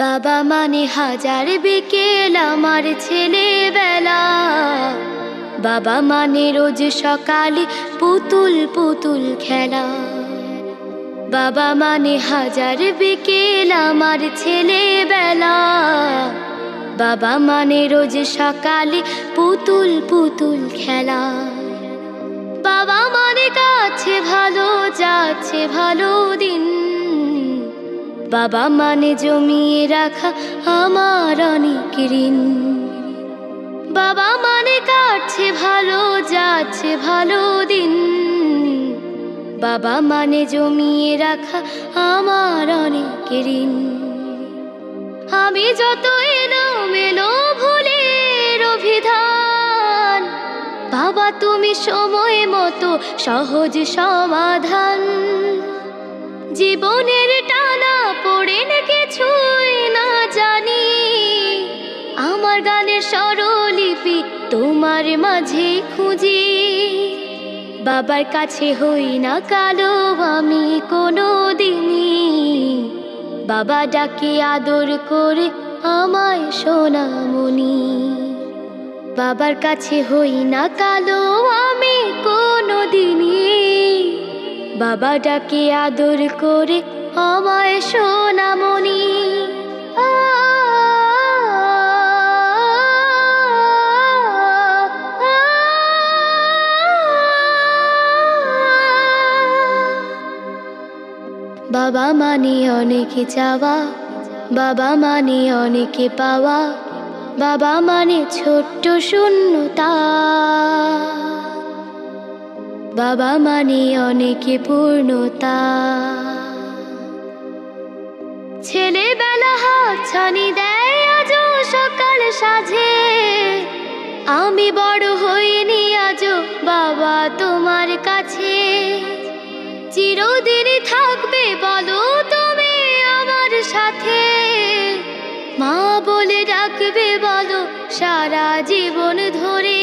বাবা মানে হাজার বিকেল আমার ছেলেবেলা। বাবা মানে রোজ সকালে পুতুল পুতুল খেলা। বাবা মানে হাজার বিকেল আমার ছেলেবেলা। বাবা মানে রোজ সকালে পুতুল পুতুল খেলা। বাবা মানে কাছে ভালো যাচ্ছে ভালো দিন। বাবা মানে জমিয়ে রাখা আমার অনেক ঋণ। বাবা মানে কাটছে ভালো যাচ্ছে ভালো দিন। বাবা মানে জমিয়ে রাখা আমার অনেক ঋণ। আমি যত এলোমেলো ভুলের অভিধান, বাবা তুমি সময় মতো সহজ সমাধান। জীবনের টানা পড়ে কিছুই না জানি, আমার গানের স্বরলিপি তোমার মাঝে খুঁজি। বাবার কাছে হই না কালো আমি কোনো দিনই, বাবা ডাকে আদর করে আমায় সোনামণি। বাবার কাছে হই না কালো আমি কোনো দিনই, বাবা ডাকে আদর করে আমায় সোনামণি। বাবা মানে অনেক চাওয়া, বাবা মানে অনেক পাওয়া। বাবা মানে ছোট্ট শূন্যতা, বাবা মানে অনেক পূর্ণতা। ছেলেবেলা হাতছানি দেয় আজও সকাল সাজে। আমি বড় হইনি আজও বাবা তোমার কাছে। চিরদিনই থাকবে বলো তুমি আমার সাথে, মা বলে ডাকবে বলো সারা জীবন ধরে।